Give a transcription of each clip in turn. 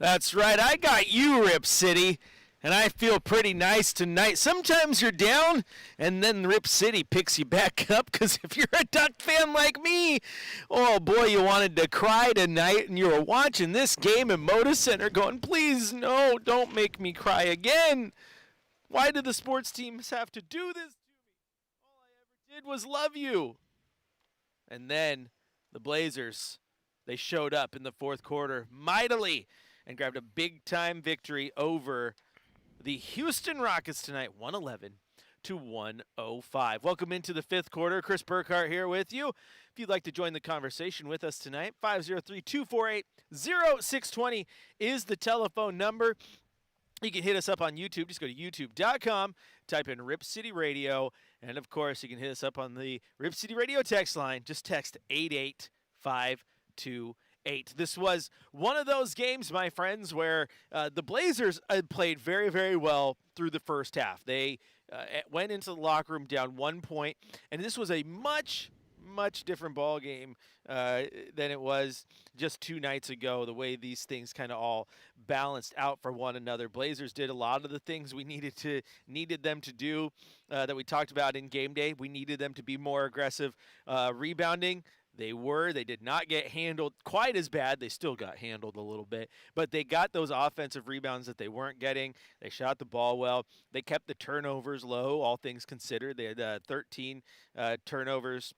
That's right. I got you, Rip City. And I feel pretty nice tonight. Sometimes you're down, and then Rip City picks you back up. Because if you're a Duck fan like me, oh boy, you wanted to cry tonight, and you were watching this game in Moda Center going, please, no, don't make me cry again. Why do the sports teams have to do this to me? All I ever did was love you. And then the Blazers, they showed up in the fourth quarter mightily and grabbed a big-time victory over the Houston Rockets tonight, 111 to 105. Welcome into the fifth quarter. Chris Burkhardt here with you. If you'd like to join the conversation with us tonight, 503-248-0620 is the telephone number. You can hit us up on YouTube. Just go to youtube.com, type in Rip City Radio, and of course, you can hit us up on the Rip City Radio text line. Just text 88528. This was one of those games, my friends, where the Blazers played very, very well through the first half. They went into the locker room down 1 point, and this was a much different ball game than it was just 2 nights ago, the way these things kind of all balanced out for one another. Blazers did a lot of the things we needed them to do that we talked about in game day. We needed them to be more aggressive rebounding. They did not get handled quite as bad. They still got handled a little bit, but they got those offensive rebounds that they weren't getting. They shot the ball well. They kept the turnovers low, all things considered. They had 13 turnovers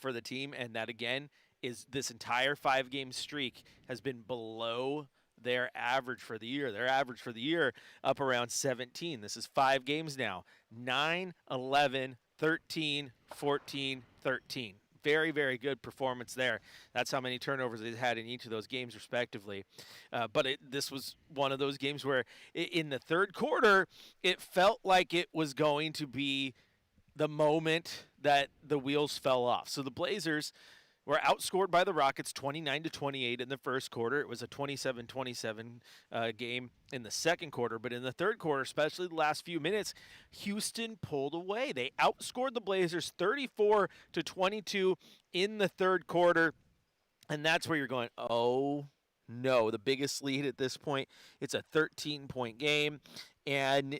for the team, and that, again, is this entire 5-game streak has been below their average for the year. Their average for the year up around 17. This is 5 games now. 9, 11, 13, 14, 13. Very, very good performance there. That's how many turnovers they had in each of those games, respectively. But this was one of those games where in the third quarter, it felt like it was going to be the moment that the wheels fell off. So the Blazers were outscored by the Rockets 29-28 in the first quarter. It was a 27-27 game in the second quarter. But in the third quarter, especially the last few minutes, Houston pulled away. They outscored the Blazers 34-22 in the third quarter. And that's where you're going, oh, no. The biggest lead at this point, it's a 13-point game. And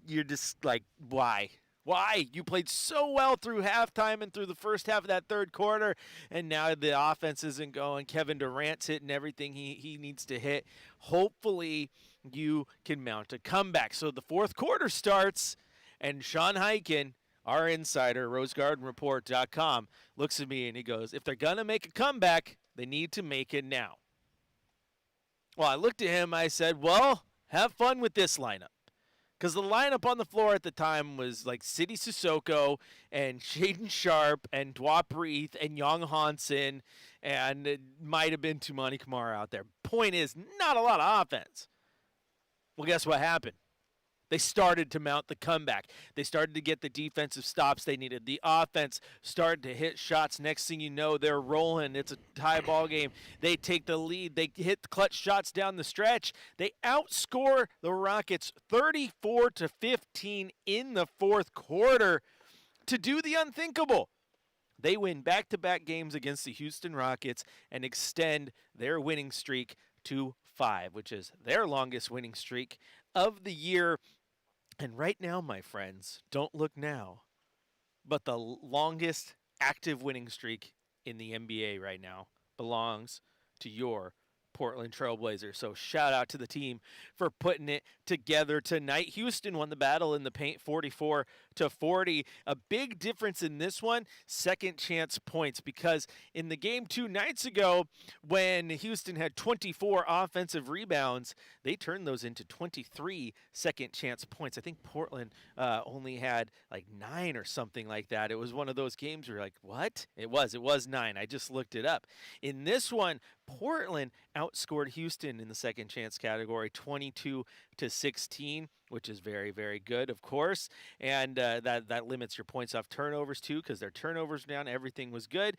you're just like, why? Why? You played so well through halftime and through the first half of that third quarter, and now the offense isn't going. Kevin Durant's hitting everything he needs to hit. Hopefully, you can mount a comeback. So the fourth quarter starts, and Sean Highkin, our insider, RoseGardenReport.com, looks at me and he goes, if they're going to make a comeback, they need to make it now. Well, I looked at him. I said, well, have fun with this lineup. Because the lineup on the floor at the time was like Sidy Cissoko and Shaedon Sharpe and Dwap Reith and Young Hansen, and it might have been Toumani Camara out there. Point is, not a lot of offense. Well, guess what happened? They started to mount the comeback. They started to get the defensive stops they needed. The offense started to hit shots. Next thing you know, they're rolling. It's a tie ball game. They take the lead. They hit clutch shots down the stretch. They outscore the Rockets 34-15 in the fourth quarter to do the unthinkable. They win back-to-back games against the Houston Rockets and extend their winning streak to 5, which is their longest winning streak of the year. And right now, my friends, don't look now, but the longest active winning streak in the NBA right now belongs to your Portland Trailblazers. So shout out to the team for putting it together tonight. Houston won the battle in the paint 44-40. A big difference in this one, second chance points, because in the game 2 nights ago when Houston had 24 offensive rebounds, they turned those into 23 second chance points. I think Portland only had like 9 or something like that. It was one of those games where you're like, what? It was 9. I just looked it up. In this one, Portland outscored Houston in the second chance category 22-16, which is very, very good, of course. And that limits your points off turnovers, too, because their turnovers down. Everything was good.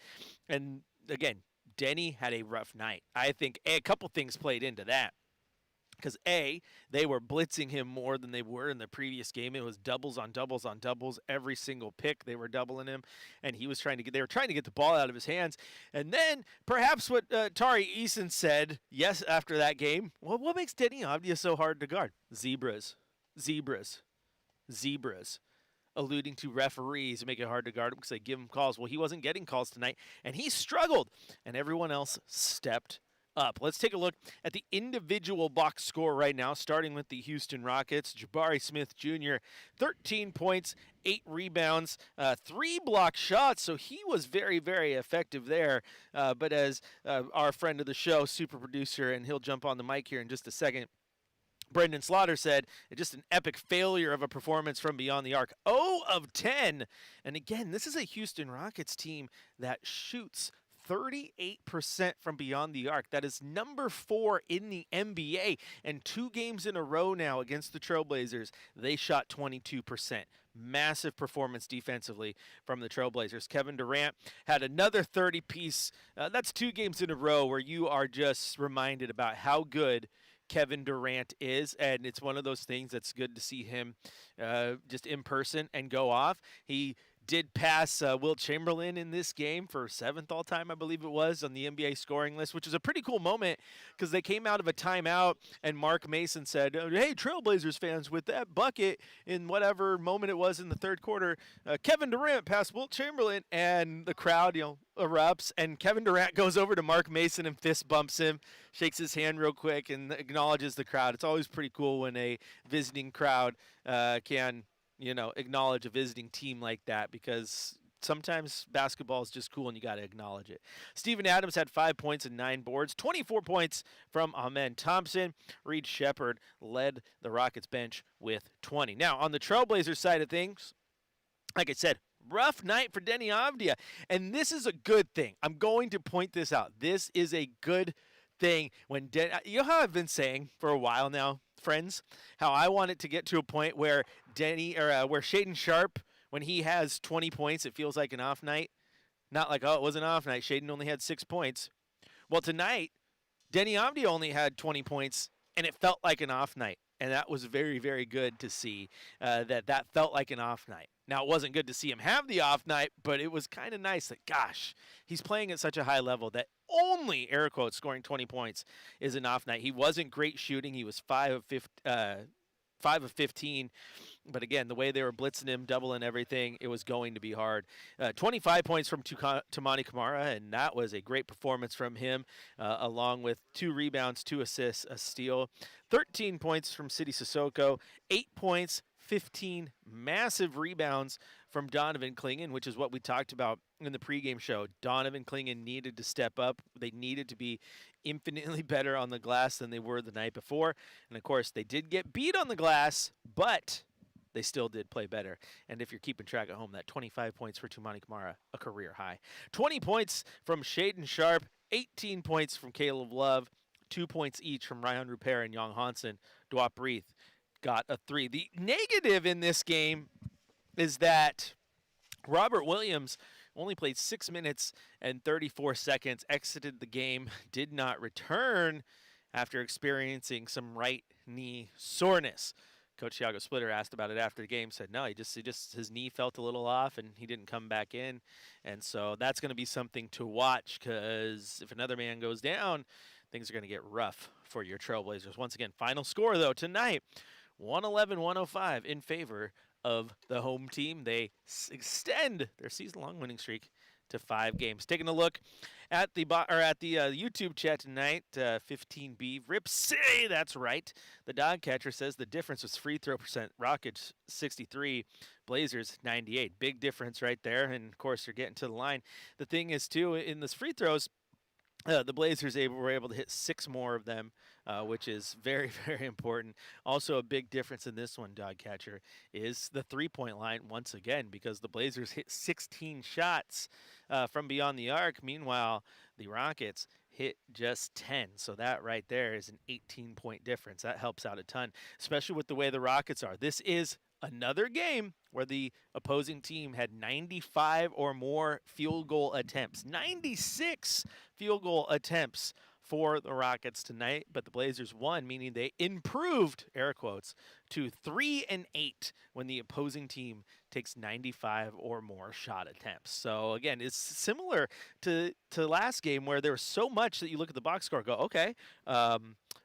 And, again, Denny had a rough night. I think a couple things played into that. because they were blitzing him more than they were in the previous game. It was doubles on doubles on doubles. Every single pick they were doubling him, and they were trying to get the ball out of his hands. And then perhaps what Tari Eason said after that game, well, what makes Denny Avdia so hard to guard? Zebras, zebras, zebras. Alluding to referees make it hard to guard him because they give him calls. Well, he wasn't getting calls tonight, and he struggled, and everyone else stepped up. Let's take a look at the individual box score right now, starting with the Houston Rockets. Jabari Smith Jr., 13 points, 8 rebounds, 3 block shots, so he was very, very effective there. But as our friend of the show, super producer, and he'll jump on the mic here in just a second, Brendan Slaughter said, just an epic failure of a performance from beyond the arc. 0 of 10. And again, this is a Houston Rockets team that shoots 38% from beyond the arc. That is number 4 in the NBA. And 2 games in a row now against the Trailblazers, they shot 22%. Massive performance defensively from the Trailblazers. Kevin Durant had another 30-piece. That's 2 games in a row where you are just reminded about how good Kevin Durant is, and it's one of those things that's good to see him just in person and go off. He did pass Wilt Chamberlain in this game for 7th all-time, I believe it was, on the NBA scoring list, which is a pretty cool moment because they came out of a timeout and Mark Mason said, hey, Trailblazers fans, with that bucket in whatever moment it was in the third quarter, Kevin Durant passed Wilt Chamberlain, and the crowd, erupts, and Kevin Durant goes over to Mark Mason and fist bumps him, shakes his hand real quick, and acknowledges the crowd. It's always pretty cool when a visiting crowd can acknowledge a visiting team like that, because sometimes basketball is just cool and you got to acknowledge it. Steven Adams had 5 points and 9 boards, 24 points from Amen Thompson. Reed Shepherd led the Rockets bench with 20. Now, on the Trailblazers side of things, like I said, rough night for Denny Avdia, and this is a good thing. I'm going to point this out. This is a good thing. You know how I've been saying for a while now, friends, how I want it to get to a point where where Shaedon Sharpe, when he has 20 points, it feels like an off night. Not like, it was an off night. Shaedon only had 6 points. Well, tonight, Denny Avdia only had 20 points, and it felt like an off night. And that was very, very good to see that felt like an off night. Now, it wasn't good to see him have the off night, but it was kind of nice that, gosh, he's playing at such a high level that only, air quotes, scoring 20 points is an off night. He wasn't great shooting. He was 5 of 15. But again, the way they were blitzing him, doubling everything, it was going to be hard. 25 points from Toumani Camara, and that was a great performance from him, along with 2 rebounds, 2 assists, a steal. 13 points from Sidi Sissoko, 8 points, 15 massive rebounds from Donovan Clingan, which is what we talked about in the pregame show. Donovan Clingan needed to step up. They needed to be infinitely better on the glass than they were the night before. And, of course, they did get beat on the glass, but they still did play better. And if you're keeping track at home, that 25 points for Toumani Camara, a career high. 20 points from Shaedon Sharpe, 18 points from Caleb Love, 2 points each from Ryan Rupert and Young Hansen. Dwap Breath got a 3. The negative in this game is that Robert Williams only played 6 minutes and 34 seconds, exited the game, did not return after experiencing some right knee soreness. Coach Thiago Splitter asked about it after the game, said no, he just his knee felt a little off and he didn't come back in. And so that's going to be something to watch, because if another man goes down, things are going to get rough for your Trailblazers. Once again, final score though tonight, 111-105 in favor of the home team. They extend their season-long winning streak to 5 games. Taking a look at the YouTube chat tonight, 15B Rip City, that's right. The dog catcher says the difference was free throw percent. Rockets 63, Blazers 98. Big difference right there. And of course, you're getting to the line. The thing is too, in this free throws, the Blazers were able to hit 6 more of them, which is very, very important. Also, a big difference in this one, dog catcher, is the three-point line once again, because the Blazers hit 16 shots from beyond the arc. Meanwhile, the Rockets hit just 10. So that right there is an 18-point difference. That helps out a ton, especially with the way the Rockets are. This is another game where the opposing team had 95 or more field goal attempts. 96 field goal attempts for the Rockets tonight, but the Blazers won, meaning they improved, air quotes, to 3-8 when the opposing team takes 95 or more shot attempts. So again, it's similar to last game where there was so much that you look at the box score and go, okay,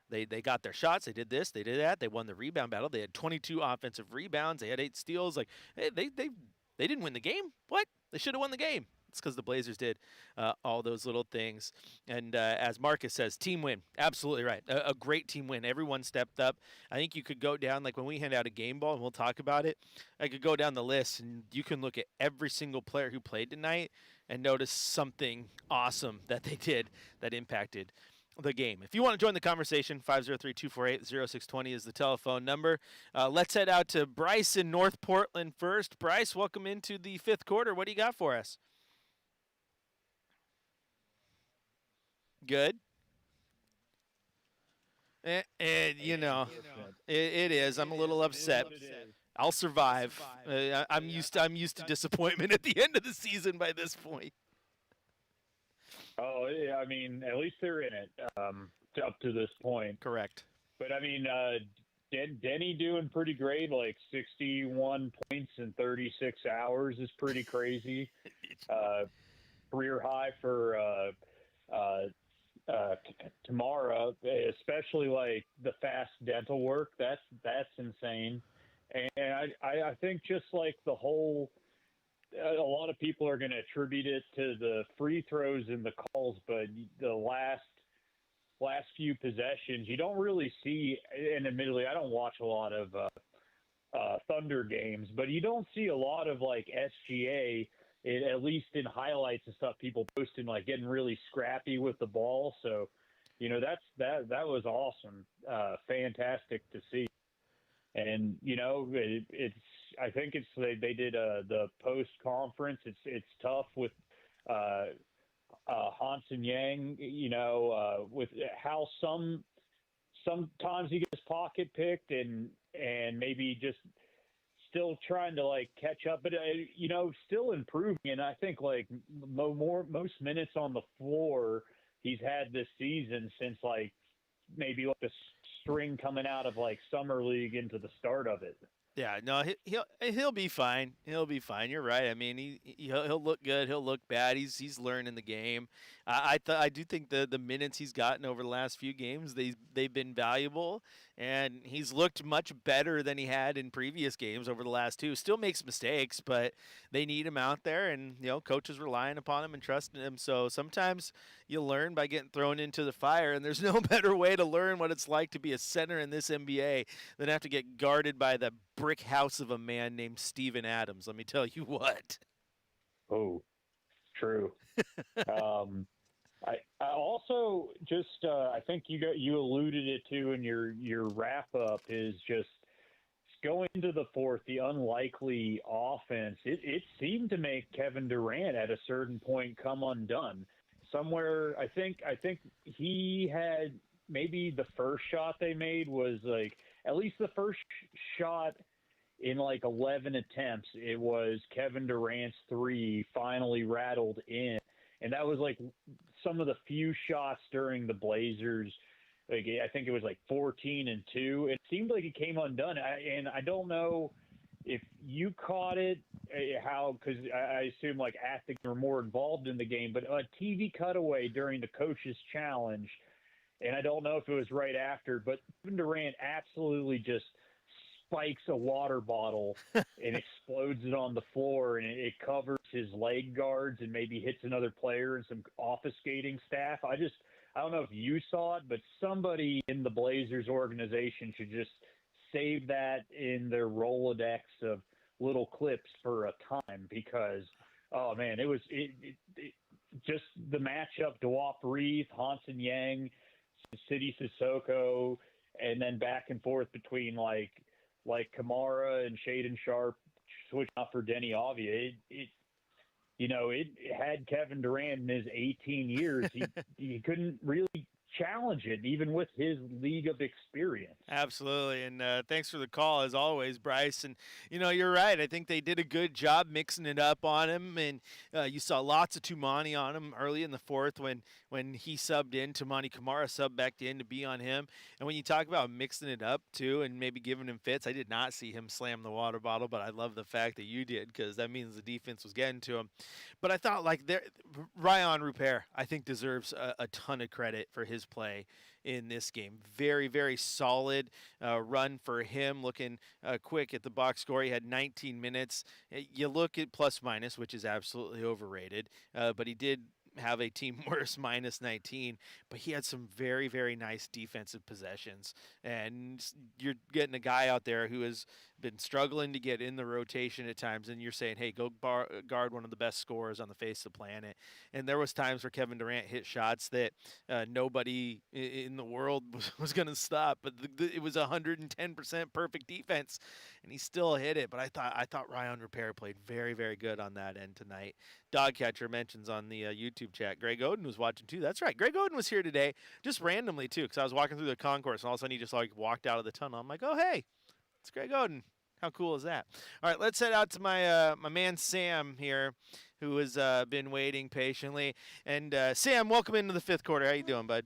they got their shots, they did this, they did that, they won the rebound battle, they had 22 offensive rebounds, they had 8 steals. Like, hey, they didn't win the game. What? They should have won the game. It's because the Blazers did all those little things. And as Marcus says, team win. Absolutely right. A great team win. Everyone stepped up. I think you could go down, like when we hand out a game ball, and we'll talk about it, I could go down the list, and you can look at every single player who played tonight and notice something awesome that they did that impacted the game. If you want to join the conversation, 503-248-0620 is the telephone number. Let's head out to Bryce in North Portland first. Bryce, welcome into the fifth quarter. What do you got for us? Good. And you know, it is. I'm a little upset. I'll survive. I'm used to disappointment at the end of the season by this point. Oh, yeah, I mean, at least they're in it up to this point. Correct. But, I mean, Denny doing pretty great, like 61 points in 36 hours is pretty crazy. Career high for Tamara, especially like the fast dental work. That's insane. And I think just like the whole – a lot of people are going to attribute it to the free throws and the calls, but the last few possessions, you don't really see, and admittedly, I don't watch a lot of Thunder games, but you don't see a lot of like SGA, at least in highlights and stuff, people posting like getting really scrappy with the ball. So, you know, that was awesome. Fantastic to see. And, you know, I think they did the post conference. It's tough with Hansen Yang, you know, with how sometimes he gets pocket picked and maybe just still trying to like catch up, but you know, still improving. And I think like most minutes on the floor he's had this season since like maybe like the string coming out of like summer league into the start of it. Yeah, no, he'll be fine. He'll be fine. You're right. I mean, he'll look good. He'll look bad. He's learning the game. I do think the minutes he's gotten over the last few games, they've been valuable, and he's looked much better than he had in previous games over the last two. Still makes mistakes, but they need him out there, and you know, coaches relying upon him and trusting him. So sometimes you learn by getting thrown into the fire, and there's no better way to learn what it's like to be a center in this NBA than have to get guarded by the brick house of a man named Steven Adams. Let me tell you what. Oh, true. I also just I think you alluded it to in your wrap up is just going into the fourth, the unlikely offense. It seemed to make Kevin Durant at a certain point come undone. Somewhere I think he had maybe the first shot they made was like at least the first shot in like 11 attempts. It was Kevin Durant's three finally rattled in. And that was like some of the few shots during the Blazers. Like, I think it was like 14-2. It seemed like it came undone. And I don't know if you caught it, because I assume like athletes were more involved in the game, but a TV cutaway during the coach's challenge, and I don't know if it was right after, but Kevin Durant absolutely just spikes a water bottle and explodes it on the floor, and it covers his leg guards and maybe hits another player and some office-skating staff. I don't know if you saw it, but somebody in the Blazers organization should just save that in their Rolodex of little clips for a time, because, oh man, it was just the matchup, Dewap Reith, Hansen Yang, City Sissoko, and then back and forth between like Kamara and Shaden Sharp switching out for Denny Avdia. It had Kevin Durant in his 18 years. He couldn't really challenge it, even with his league of experience. Absolutely, and thanks for the call as always, Bryce. And you're right. I think they did a good job mixing it up on him, and you saw lots of Tumani on him early in the fourth when he subbed in. Tumani Kamara subbed back in to be on him. And when you talk about mixing it up too, and maybe giving him fits, I did not see him slam the water bottle, but I love the fact that you did because that means the defense was getting to him. But I thought Ryan Rupert, I think deserves a ton of credit for his play in this game. Very, very solid run for him. Looking quick at the box score, he had 19 minutes. You look at plus minus, which is absolutely overrated, but he did have a team worst minus 19, but he had some very, very nice defensive possessions. And you're getting a guy out there who has been struggling to get in the rotation at times, and you're saying, hey, go guard one of the best scorers on the face of the planet. And there was times where Kevin Durant hit shots that nobody in the world was going to stop, but it was 110% perfect defense, and he still hit it. But I thought Ryan Rupert played very, very good on that end tonight. Dogcatcher mentions on the YouTube chat, Greg Oden was watching too. That's right. Greg Oden was here today, just randomly too, because I was walking through the concourse, and all of a sudden he just walked out of the tunnel. I'm like, oh, hey, it's Greg Oden. How cool is that? All right, let's head out to my man Sam here, who has been waiting patiently. And Sam, welcome into the fifth quarter. How you doing, bud?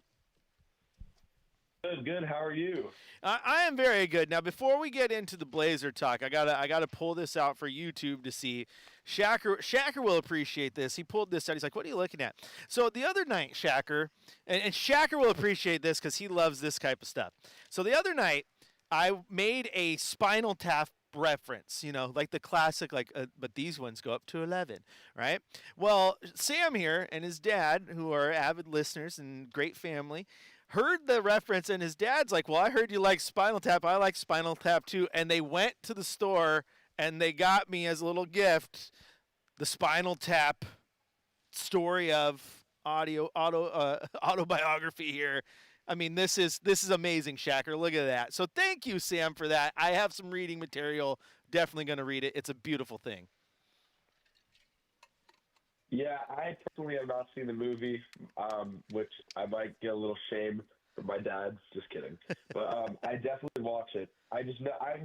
Good. How are you? I am very good. Now, before we get into the Blazer talk, I gotta pull this out for YouTube to see. Shacker will appreciate this. He pulled this out. He's like, "What are you looking at?" So the other night, Shacker, and Shacker will appreciate this because he loves this type of stuff. So the other night, I made a Spinal Tap reference, like the classic, but these ones go up to 11, right? Well, Sam here and his dad, who are avid listeners and great family, heard the reference, and his dad's like, well, I heard you like Spinal Tap. I like Spinal Tap too. And they went to the store and they got me as a little gift the Spinal Tap story of autobiography here. I mean, this is amazing, Shacker. Look at that. So thank you, Sam, for that. I have some reading material. Definitely going to read it. It's a beautiful thing. Yeah, I personally have not seen the movie, which I might get a little shame from my dad. Just kidding. But I definitely watch it. I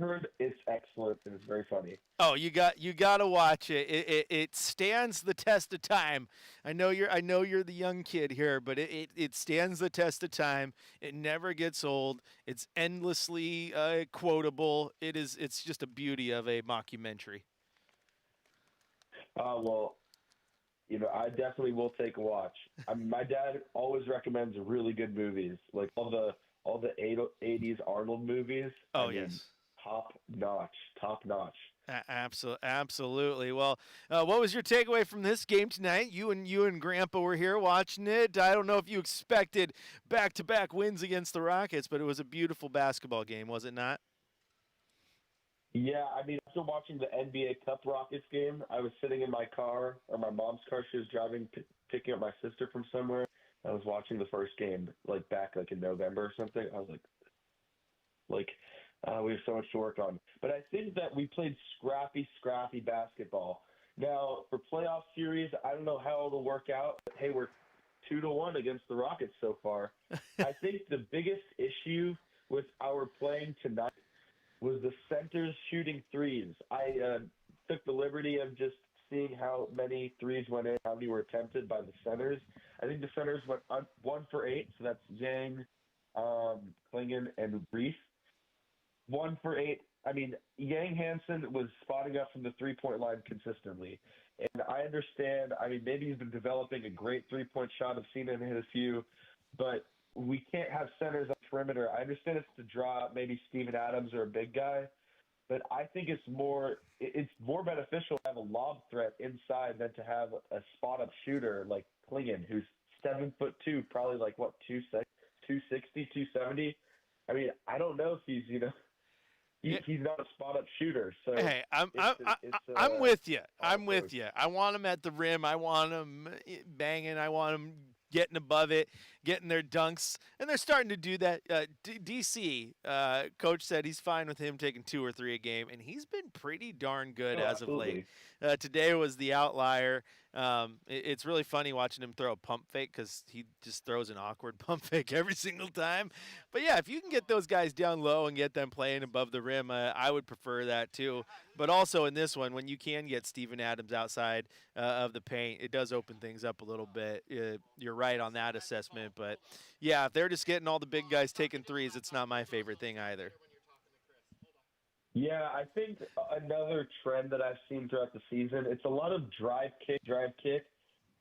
heard it's excellent and it's very funny. Oh, you got to watch it. It stands the test of time. I know you're the young kid here, but it stands the test of time. It never gets old. It's endlessly quotable. It's just a beauty of a mockumentary. Well, I definitely will take a watch. I mean, my dad always recommends really good movies, like all the 80s Arnold movies. Oh, yes. Top notch. Absolutely. Well, what was your takeaway from this game tonight? You and Grandpa were here watching it. I don't know if you expected back-to-back wins against the Rockets, but it was a beautiful basketball game, was it not? Yeah, I mean, after watching the NBA Cup Rockets game, I was sitting in my car, or my mom's car. She was driving, picking up my sister from somewhere. I was watching the first game, back in November or something. I was we have so much to work on. But I think that we played scrappy basketball. Now, for playoff series, I don't know how it'll work out. But, hey, we're 2-1 against the Rockets so far. I think the biggest issue with our playing tonight was the centers shooting threes. I took the liberty of just seeing how many threes went in, how many were attempted by the centers. I think the centers went 1 for 8, so that's Yang, Klingon, and Reese. 1 for 8. I mean, Yang Hansen was spotting up from the three-point line consistently. And I understand, maybe he's been developing a great three-point shot. I've seen him hit a few, but we can't have centers on perimeter. I understand it's to draw maybe Steven Adams or a big guy, but I think it's more beneficial to have a lob threat inside than to have a spot-up shooter like Klingon, who's 7'2", probably 260, 270. I mean, I don't know if he's he's not a spot-up shooter. So hey, I'm with you. I'm with you. I want him at the rim. I want him banging. I want him getting above it, getting their dunks, and they're starting to do that. DC coach said he's fine with him taking 2 or 3 a game, and he's been pretty darn good as of late. Today was the outlier. It's really funny watching him throw a pump fake because he just throws an awkward pump fake every single time. But yeah, if you can get those guys down low and get them playing above the rim, I would prefer that too. But also in this one, when you can get Steven Adams outside of the paint, it does open things up a little bit. You're right on that assessment. But yeah, if they're just getting all the big guys taking threes, it's not my favorite thing either. Yeah, I think another trend that I've seen throughout the season, it's a lot of drive kick,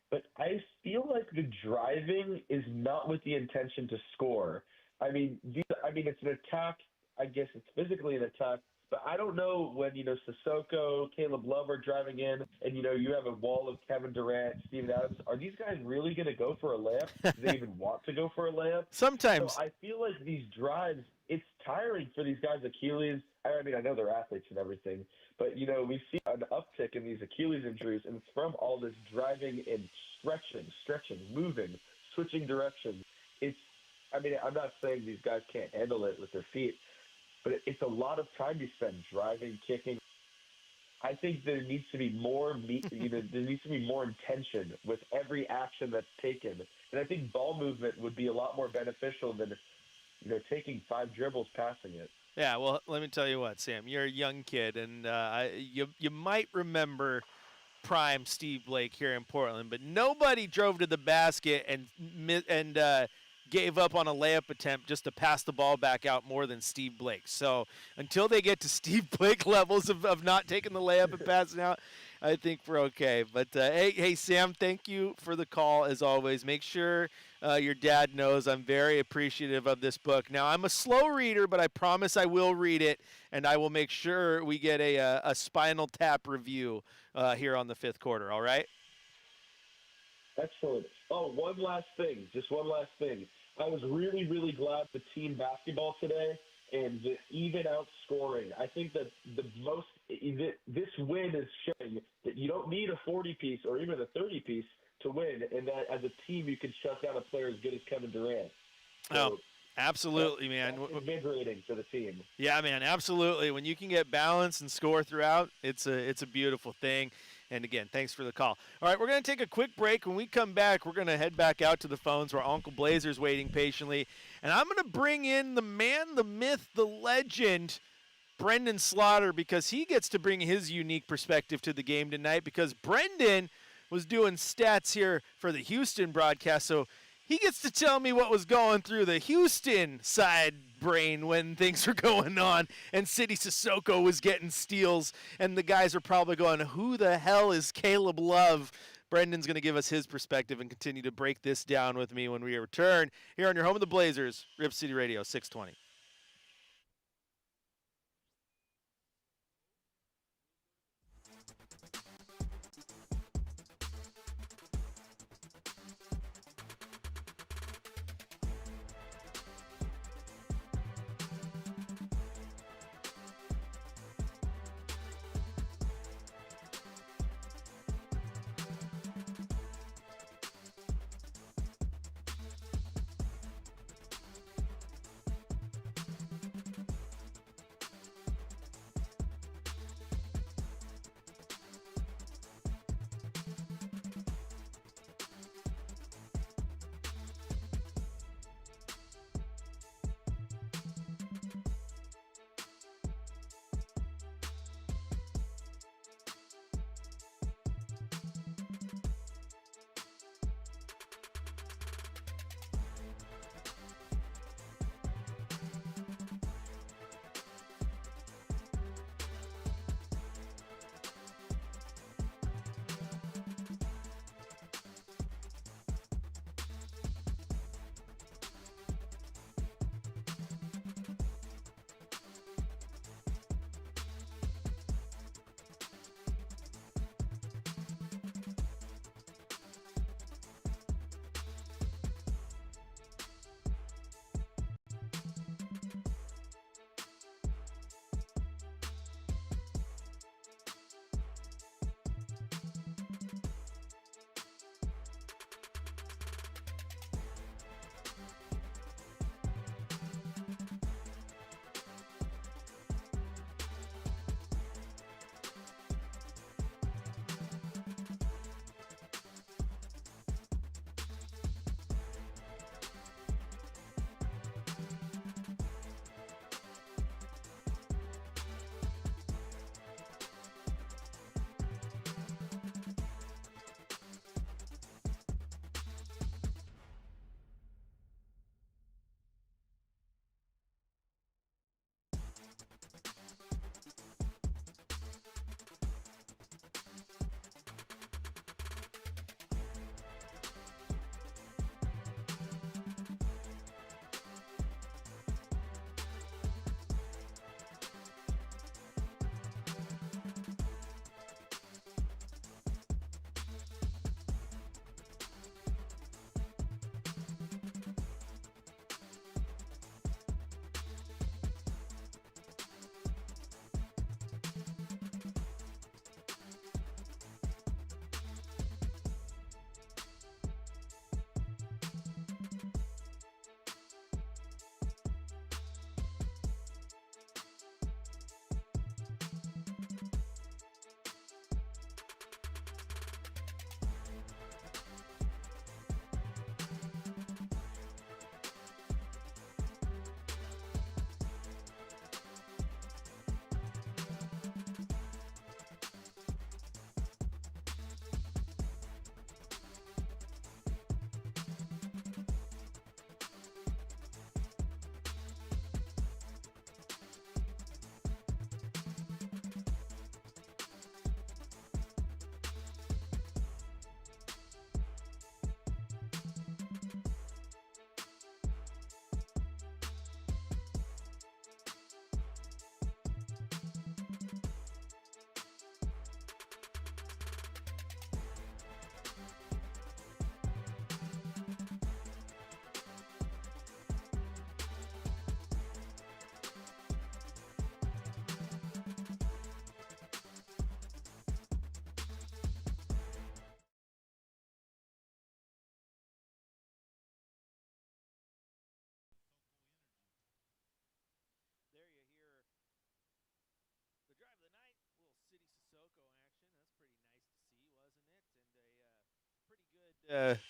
but I feel like the driving is not with the intention to score. It's an attack. I guess it's physically an attack, but I don't know when, Sissoko, Caleb Love are driving in and, you have a wall of Kevin Durant, Steven Adams. Are these guys really going to go for a layup? Do they even want to go for a layup? Sometimes. So I feel like these drives, it's tiring for these guys' Achilles. I know they're athletes and everything, but, we see an uptick in these Achilles injuries, and it's from all this driving and stretching, moving, switching directions. I'm not saying these guys can't handle it with their feet, but it's a lot of time you spend driving, kicking. I think there needs to be more there needs to be more intention with every action that's taken. And I think ball movement would be a lot more beneficial than, taking 5 dribbles, passing it. Yeah, well, let me tell you what, Sam. You're a young kid, and you might remember prime Steve Blake here in Portland, but nobody drove to the basket and gave up on a layup attempt just to pass the ball back out more than Steve Blake. So until they get to Steve Blake levels of not taking the layup and passing out, I think we're okay. But, hey, Sam, thank you for the call, as always. Make sure your dad knows I'm very appreciative of this book. Now, I'm a slow reader, but I promise I will read it, and I will make sure we get a Spinal Tap review here on the fifth quarter, all right? Excellent. Oh, one last thing. I was really, really glad the team basketball today and the even out scoring. I think that this win is showing that you don't need a 40-piece or even a 30-piece to win, and that as a team you can shut down a player as good as Kevin Durant. So absolutely, man. That's invigorating for the team. Yeah, man, absolutely. When you can get balance and score throughout, it's a beautiful thing. And again, thanks for the call. All right, we're going to take a quick break. When we come back, we're going to head back out to the phones where Uncle Blazer's waiting patiently. And I'm going to bring in the man, the myth, the legend, Brendan Slaughter, because he gets to bring his unique perspective to the game tonight, because Brendan was doing stats here for the Houston broadcast. So he gets to tell me what was going through the Houston side brain when things were going on and City Sissoko was getting steals, and the guys are probably going, who the hell is Caleb Love? Brendan's going to give us his perspective and continue to break this down with me when we return here on your home of the Blazers, Rip City Radio 620.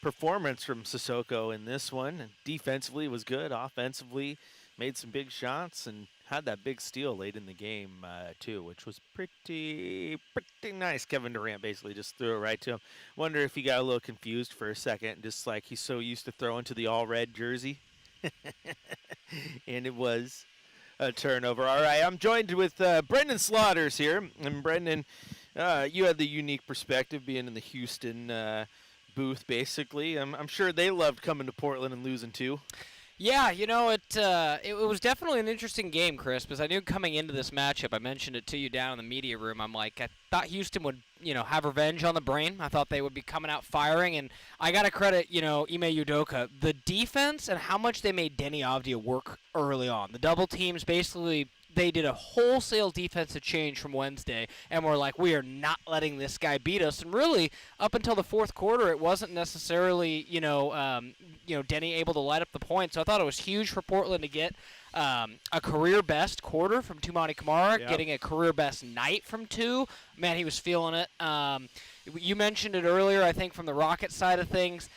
Performance from Sissoko in this one. Defensively was good. Offensively, made some big shots and had that big steal late in the game too, which was pretty nice. Kevin Durant basically just threw it right to him. Wonder if he got a little confused for a second, just like he's so used to throwing to the all red jersey, and it was a turnover. All right, I'm joined with Brendan Slaughters here, and Brendan, you had the unique perspective being in the Houston booth, basically. I'm sure they loved coming to Portland and losing too. Yeah, it was definitely an interesting game, Chris, because I knew coming into this matchup, I mentioned it to you down in the media room, I'm like, I thought Houston would, have revenge on the brain. I thought they would be coming out firing, and I got to credit, Ime Udoka, the defense and how much they made Denny Avdia work early on. The double teams basically they did a wholesale defensive change from Wednesday, and we're like, we are not letting this guy beat us. And really, up until the fourth quarter, it wasn't necessarily, Denny able to light up the points. So I thought it was huge for Portland to get a career best quarter from Toumani Camara, getting a career best night from two. Man, he was feeling it. You mentioned it earlier, I think, from the Rocket side of things.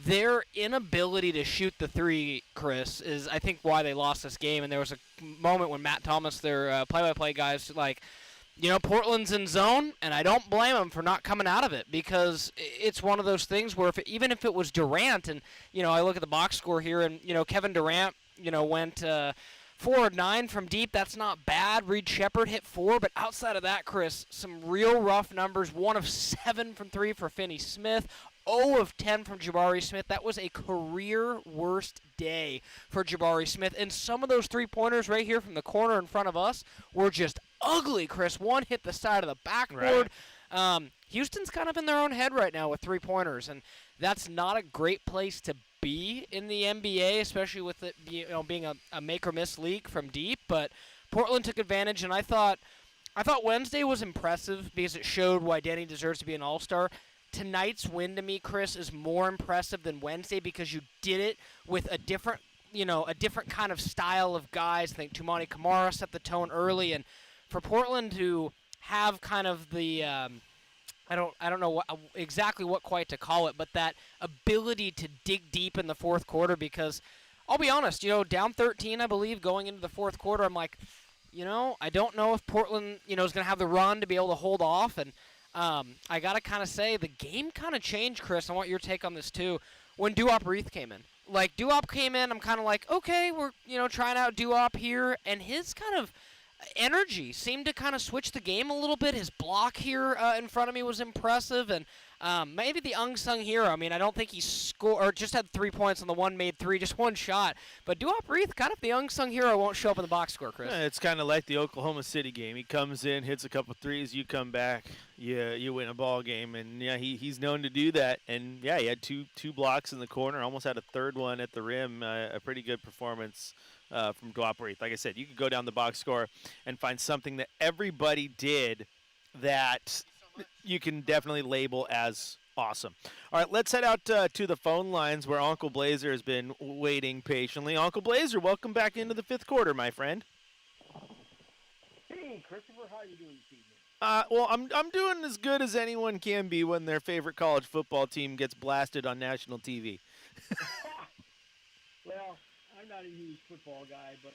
Their inability to shoot the three, Chris, is I think why they lost this game. And there was a moment when Matt Thomas, their play-by-play guys, like, Portland's in zone, and I don't blame them for not coming out of it because it's one of those things where even if it was Durant, and, I look at the box score here, and, Kevin Durant, went 4 of 9 from deep. That's not bad. Reed Shepherd hit 4, but outside of that, Chris, some real rough numbers. 1 of 7 from 3 for Finney Smith. 0 of 10 from Jabari Smith. That was a career worst day for Jabari Smith. And some of those three-pointers right here from the corner in front of us were just ugly, Chris. One hit the side of the backboard. Right. Houston's kind of in their own head right now with three-pointers, and that's not a great place to be in the NBA, especially with it being a make-or-miss league from deep. But Portland took advantage, and I thought Wednesday was impressive because it showed why Denny deserves to be an all-star. Tonight's win to me, Chris, is more impressive than Wednesday because you did it with a different kind of style of guys. I think Toumani Camara set the tone early, and for Portland to have kind of the I don't know exactly what quite to call it, but that ability to dig deep in the fourth quarter because I'll be honest, down 13, I believe, going into the fourth quarter, I'm like, I don't know if Portland, is going to have the run to be able to hold off, and I got to kind of say the game kind of changed, Chris. I want your take on this too. When Duop Reith came in. Like, Duop came in, I'm kind of like, okay, we're, trying out Duop here. And his kind of energy seemed to kind of switch the game a little bit. His block here in front of me was impressive. And maybe the unsung hero. I mean, I don't think he scored or just had 3 points on the one made three, just one shot. But Duop Reith, kind of the unsung hero, won't show up in the box score, Chris. Yeah, it's kind of like the Oklahoma City game. He comes in, hits a couple threes, you come back, you win a ball game, and he's known to do that. And he had two blocks in the corner, almost had a third one at the rim. A pretty good performance from Duop Reith. Like I said, you could go down the box score and find something that everybody did that you can definitely label as awesome. All right, let's head out to the phone lines where Uncle Blazer has been waiting patiently. Uncle Blazer, welcome back into the fifth quarter, my friend. Hey, Christopher, how are you doing this evening? Well, I'm doing as good as anyone can be when their favorite college football team gets blasted on national TV. Well, I'm not a huge football guy, but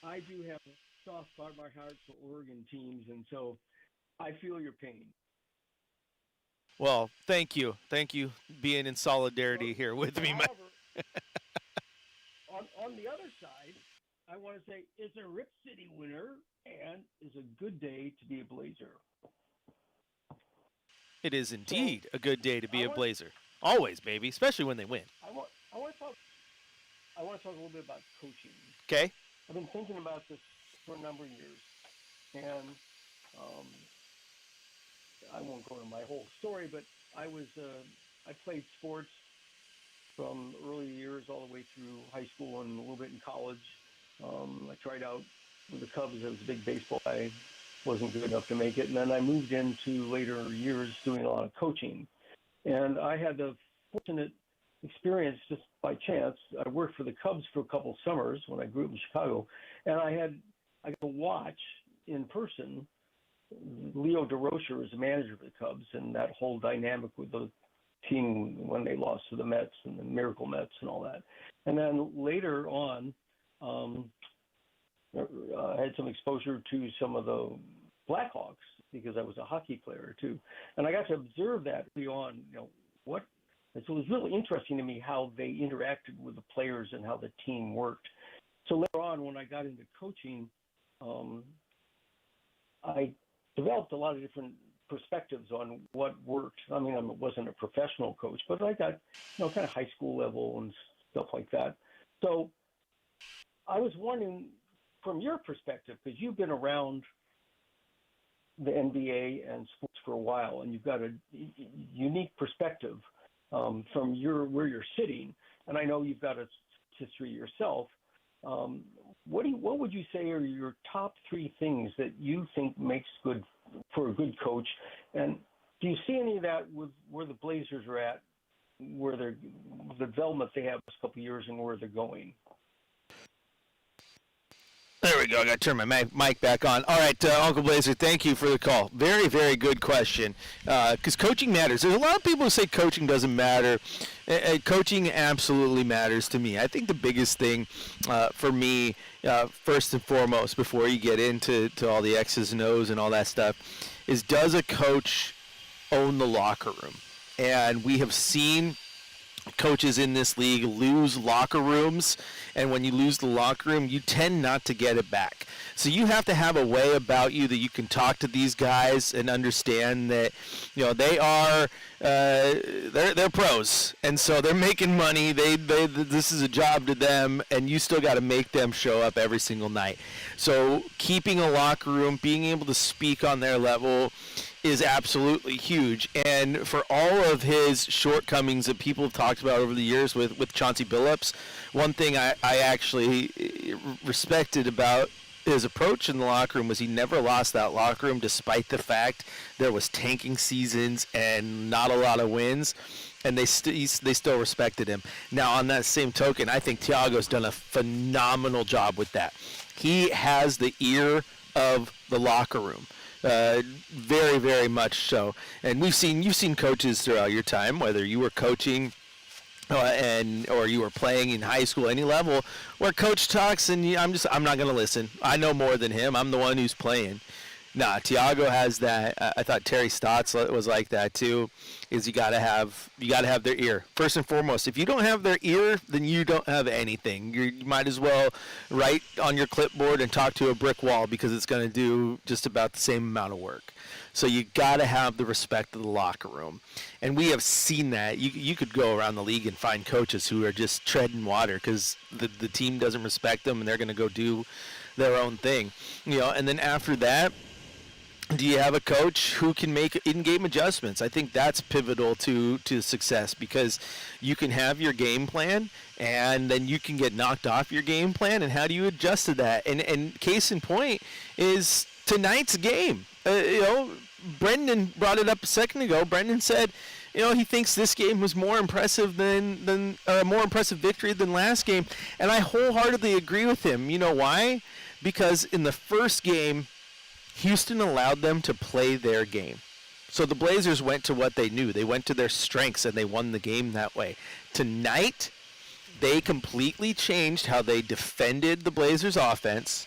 I do have a soft spot in my heart for Oregon teams, and so I feel your pain. Well, thank you. Thank you being in solidarity here with me. However, on the other side, I want to say it's a Rip City winner and it's a good day to be a Blazer. It is indeed a good day to be a Blazer. Always, baby, especially when they win. I want to talk a little bit about coaching. Okay. I've been thinking about this for a number of years, and I won't go into my whole story, but I played sports from early years all the way through high school and a little bit in college. I tried out with the Cubs. I was a big baseball guy. Wasn't good enough to make it. And then I moved into later years doing a lot of coaching. And I had the fortunate experience just by chance. I worked for the Cubs for a couple summers when I grew up in Chicago. And I got to watch in person Leo DeRocher as the manager of the Cubs and that whole dynamic with the team when they lost to the Mets and the Miracle Mets and all that. And then later on, I had some exposure to some of the Blackhawks because I was a hockey player too, and I got to observe that early on. So it was really interesting to me how they interacted with the players and how the team worked. So later on, when I got into coaching, I developed a lot of different perspectives on what worked. I mean, I wasn't a professional coach, but I got, kind of high school level and stuff like that. So I was wondering, from your perspective, because you've been around the NBA and sports for a while, and you've got a unique perspective from where you're sitting, and I know you've got a history yourself. What would you say are your top 3 things that you think makes good for a good coach? And do you see any of that with where the Blazers are at, where the development they have this couple of years and where they're going? There we go. I got to turn my mic back on. All right, Uncle Blazer, thank you for the call. Very, very good question. Because coaching matters. There's a lot of people who say coaching doesn't matter. Coaching absolutely matters to me. I think the biggest thing for me, first and foremost, before you get into all the X's and O's and all that stuff, is does a coach own the locker room? And we have seen coaches in this league lose locker rooms, and when you lose the locker room, you tend not to get it back. So you have to have a way about you that you can talk to these guys and understand that, they are they're pros, and so they're making money. This is a job to them, and you still got to make them show up every single night. So keeping a locker room, being able to speak on their level is absolutely huge. And for all of his shortcomings that people have talked about over the years with Chauncey Billups, one thing I actually respected about his approach in the locker room was he never lost that locker room despite the fact there was tanking seasons and not a lot of wins, and they still respected him. Now, on that same token, I think Thiago's done a phenomenal job with that. He has the ear of the locker room. Very, very much so. And you've seen coaches throughout your time, whether you were coaching or you were playing in high school, any level, where coach talks and I'm not going to listen. I know more than him. I'm the one who's playing. Nah, Thiago has that. I thought Terry Stotts was like that too. Is you gotta have their ear first and foremost. If you don't have their ear, then you don't have anything. You might as well write on your clipboard and talk to a brick wall because it's going to do just about the same amount of work. So you gotta have the respect of the locker room, and we have seen that. You could go around the league and find coaches who are just treading water because the team doesn't respect them and they're going to go do their own thing, And then after that, do you have a coach who can make in-game adjustments? I think that's pivotal to success because you can have your game plan and then you can get knocked off your game plan, and how do you adjust to that? And case in point is tonight's game. Brendan brought it up a second ago. Brendan said, he thinks this game was more impressive than more impressive victory than last game, and I wholeheartedly agree with him. You know why? Because in the first game, Houston allowed them to play their game. So the Blazers went to what they knew. They went to their strengths, and they won the game that way. Tonight, they completely changed how they defended the Blazers' offense.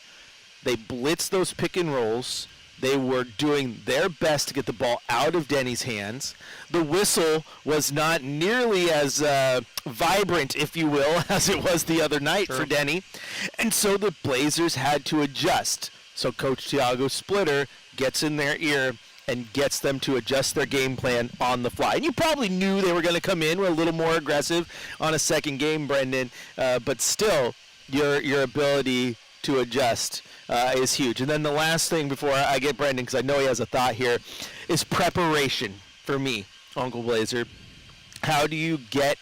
They blitzed those pick and rolls. They were doing their best to get the ball out of Denny's hands. The whistle was not nearly as vibrant, if you will, as it was the other night for Denny. And so the Blazers had to adjust. So Coach Thiago Splitter gets in their ear and gets them to adjust their game plan on the fly. And you probably knew they were going to come in a little more aggressive on a second game, Brendan. But still, your ability to adjust is huge. And then the last thing before I get Brendan, because I know he has a thought here, is preparation for me, Uncle Blazer. How do you get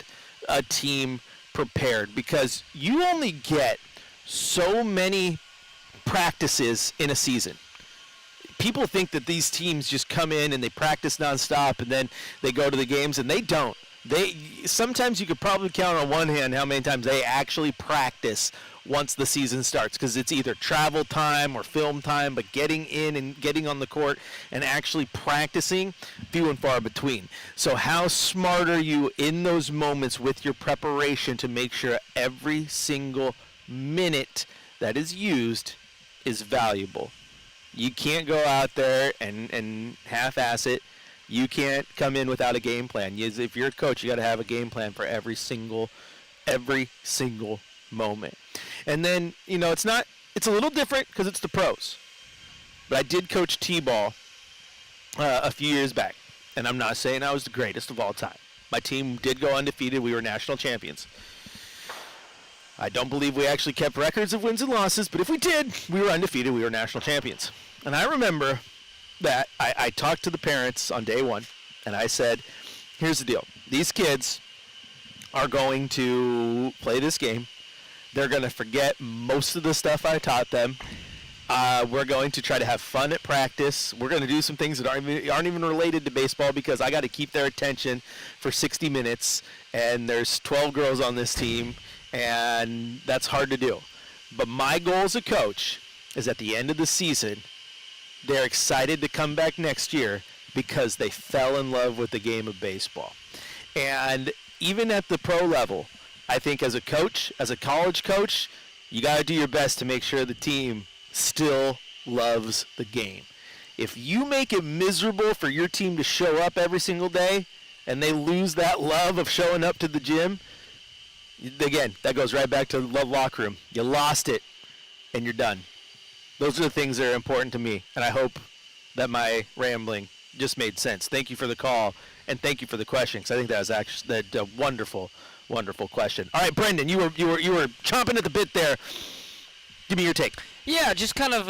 a team prepared? Because you only get so many practices in a season. People think that these teams just come in and they practice nonstop and then they go to the games, and they don't. Sometimes you could probably count on one hand how many times they actually practice once the season starts, because it's either travel time or film time, but getting in and getting on the court and actually practicing, few and far between. So how smart are you in those moments with your preparation to make sure every single minute that is used is valuable? You can't go out there and half-ass it. You can't come in without a game plan. If you're a coach, you got to have a game plan for every single moment. And then, it's a little different because it's the pros. But I did coach T-ball a few years back, and I'm not saying I was the greatest of all time. My team did go undefeated. We were national champions. I don't believe we actually kept records of wins and losses, but if we did, we were undefeated. We were national champions. And I remember that I talked to the parents on day one, and I said, here's the deal. These kids are going to play this game. They're going to forget most of the stuff I taught them. We're going to try to have fun at practice. We're going to do some things that aren't even related to baseball, because I got to keep their attention for 60 minutes, and there's 12 girls on this team, and that's hard to do. But my goal as a coach is at the end of the season, they're excited to come back next year because they fell in love with the game of baseball. And even at the pro level, I think as a coach, as a college coach, you got to do your best to make sure the team still loves the game. If you make it miserable for your team to show up every single day and they lose that love of showing up to the gym, again, that goes right back to the love locker room. You lost it and you're done. Those are the things that are important to me, and I hope that my rambling just made sense. Thank you for the call, and thank you for the question, because I think that was actually a wonderful question. All right, Brendan, you were chomping at the bit there. Give me your take. Yeah, just kind of